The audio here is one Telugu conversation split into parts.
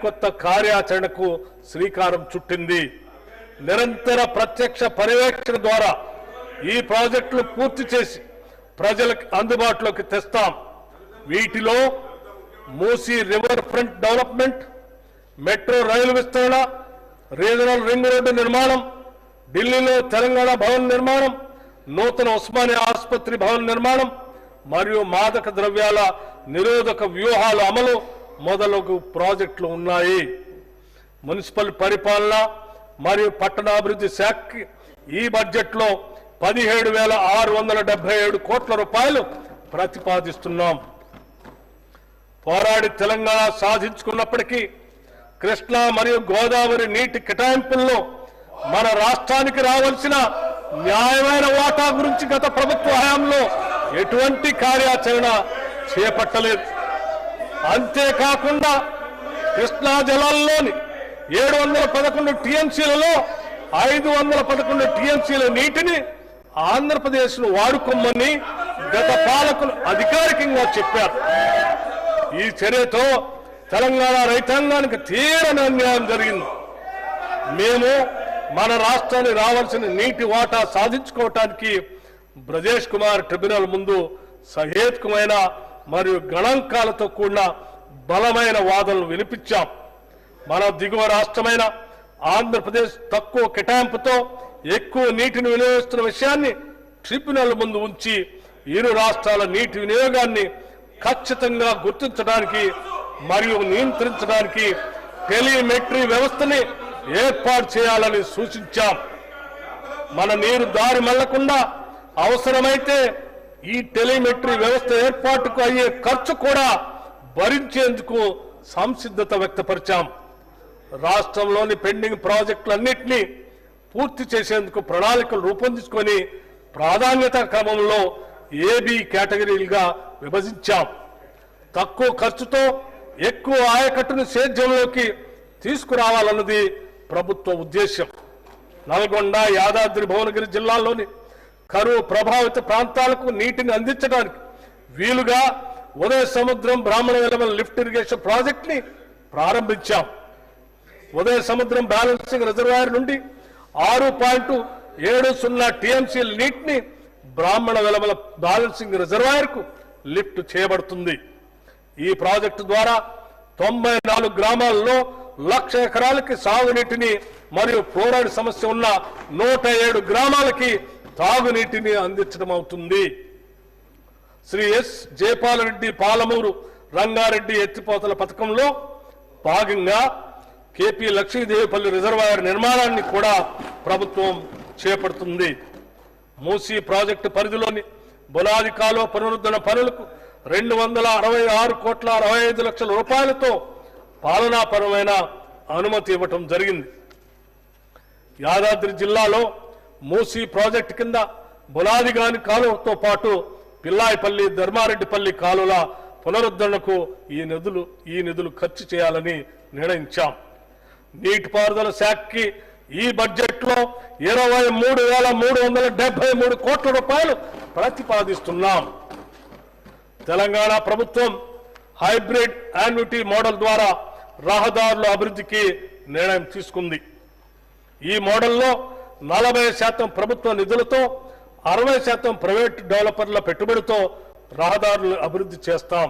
కొత్త కార్యాచరణకు శ్రీకారం చుట్టింది. నిరంతర ప్రత్యక్ష పర్యవేక్షణ ద్వారా ఈ ప్రాజెక్టులు పూర్తి చేసి ప్రజలకు అందుబాటులోకి తెస్తాం. వీటిలో Musi river front development, metro rail విస్తరణ, రీజనల్ రింగ్ రోడ్డు నిర్మాణం, ఢిల్లీలో తెలంగాణ భవన్ నిర్మాణం, నూతన ఉస్మానియా ఆసుపత్రి భవన్ నిర్మాణం మరియు మాదక ద్రవ్యాల నిరోధక వ్యూహాల అమలు మొదలగు ప్రాజెక్టులు ఉన్నాయి. మున్సిపల్ పరిపాలన మరియు పట్టణాభివృద్ధి శాఖకి ఈ బడ్జెట్లో 17,677 కోట్ల రూపాయలు ప్రతిపాదిస్తున్నాం. పోరాడి తెలంగాణ సాధించుకున్నప్పటికీ కృష్ణా మరియు గోదావరి నీటి కేటాయింపుల్లో మన రాష్ట్రానికి రావాల్సిన న్యాయమైన వాటా గురించి గత ప్రభుత్వ హయాంలో ఎటువంటి కార్యాచరణ చేపట్టలేదు. అంతేకాకుండా కృష్ణా జలాల్లోని 711 టీఎంసీలలో 511 టీఎంసీల నీటిని ఆంధ్రప్రదేశ్ను వాడుకోమని గత పాలకులు అధికారికంగా చెప్పారు. ఈ చర్యతో తెలంగాణ రైతాంగానికి తీవ్ర అన్యాయం జరిగింది. మేము మన రాష్ట్రానికి రావాల్సిన నీటి వాటా సాధించుకోవటానికి బ్రజేష్ కుమార్ ట్రిబ్యునల్ ముందు సహేతుకమైన మరియు గణాంకాలతో కూడిన బలమైన వాదనలు వినిపించాం. మన దిగువ రాష్ట్రమైన ఆంధ్రప్రదేశ్ తక్కువ కేటాయింపుతో ఎక్కువ నీటిని వినియోగిస్తున్న విషయాన్ని ట్రిబ్యునల్ ముందు ఉంచి ఇరు రాష్ట్రాల నీటి వినియోగాన్ని ఖచ్చితంగా గుర్తించడానికి మరియు నియంత్రించడానికి టెలిమెట్రీ వ్యవస్థని ఏర్పాటు చేయాలని సూచించాం. మన నీరు దారి మళ్లకుండా అవసరమైతే ఈ టెలిమెట్రీ వ్యవస్థ ఏర్పాటుకు అయ్యే ఖర్చు కూడా భరించేందుకు సంసిద్ధత వ్యక్తపరిచాం. రాష్ట్రంలోని పెండింగ్ ప్రాజెక్టులన్నింటినీ పూర్తి చేసేందుకు ప్రణాళికలు రూపొందించుకొని ప్రాధాన్యత క్రమంలో ఏబీ కేటగిరీలుగా విభజించాం. తక్కువ ఖర్చుతో ఎక్కువ ఆయకట్టును సేద్యంలోకి తీసుకురావాలన్నది ప్రభుత్వ ఉద్దేశం. నల్గొండ, యాదాద్రి భువనగిరి జిల్లాల్లోని కరువు ప్రభావిత ప్రాంతాలకు నీటిని అందించడానికి వీలుగా ఉదయ సముద్రం బ్రాహ్మణ వెలమల లిఫ్ట్ ఇరిగేషన్ ప్రాజెక్ట్ ని ప్రారంభించాం. ఉదయ సముద్రం బ్యాలెన్సింగ్ రిజర్వాయర్ నుండి 6.70 టీఎంసీల నీటిని బ్రాహ్మణ వెలమల బ్యాలెన్సింగ్ రిజర్వాయర్ కు లిఫ్ట్ చేయబడుతుంది. ఈ ప్రాజెక్టు ద్వారా 94 గ్రామాల్లో 1,00,000 ఎకరాలకి సాగునీటిని మరియు ఫ్లోరైడ్ సమస్య ఉన్న 107 గ్రామాలకి తాగునీటిని అందించడం అవుతుంది. శ్రీ ఎస్ జయపాలరెడ్డి పాలమూరు రంగారెడ్డి ఎత్తిపోతల పథకంలో భాగంగా కేపీ లక్ష్మీదేవిపల్లి రిజర్వాయర్ నిర్మాణాన్ని కూడా ప్రభుత్వం చేపడుతుంది. మూసీ ప్రాజెక్టు పరిధిలోని బులాది కాలువ పునరుద్ధరణ పనులకు 266,65,00,000 రూపాయలతో పాలనాపరమైన అనుమతి ఇవ్వటం జరిగింది. యాదాద్రి జిల్లాలో మూసీ ప్రాజెక్టు కింద బులాదిగాని కాలువతో పాటు పిల్లాయిపల్లి, ధర్మారెడ్డిపల్లి కాలువల పునరుద్ధరణకు ఈ నిధులు ఖర్చు చేయాలని నిర్ణయించాం. నీటిపారుదల శాఖకి ఈ బడ్జెట్లో 23,373 కోట్ల రూపాయలు ప్రతిపాదిస్తున్నాం. తెలంగాణ ప్రభుత్వం హైబ్రిడ్ యాన్యుటీ మోడల్ ద్వారా రహదారుల అభివృద్ధికి నిర్ణయం తీసుకుంది. ఈ మోడల్లో 40% ప్రభుత్వ నిధులతో 60% ప్రైవేట్ డెవలపర్ల పెట్టుబడితో రహదారులు అభివృద్ధి చేస్తాం.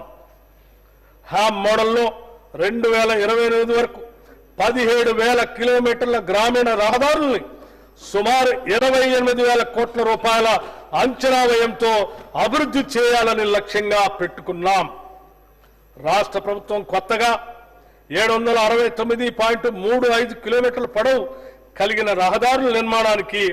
హ్యామ్ మోడల్లో 2028 వరకు 17,000 కిలోమీటర్ల గ్రామీణ రహదారుల్ని సుమారు 28,000 కోట్ల రూపాయల అంచనా వ్యయంతో అభివృద్ధి చేయాలని లక్ష్యంగా పెట్టుకున్నాం. రాష్ట్ర ప్రభుత్వం కొత్తగా 769.35 కిలోమీటర్ల పొడవు కలిగిన రహదారుల నిర్మాణానికి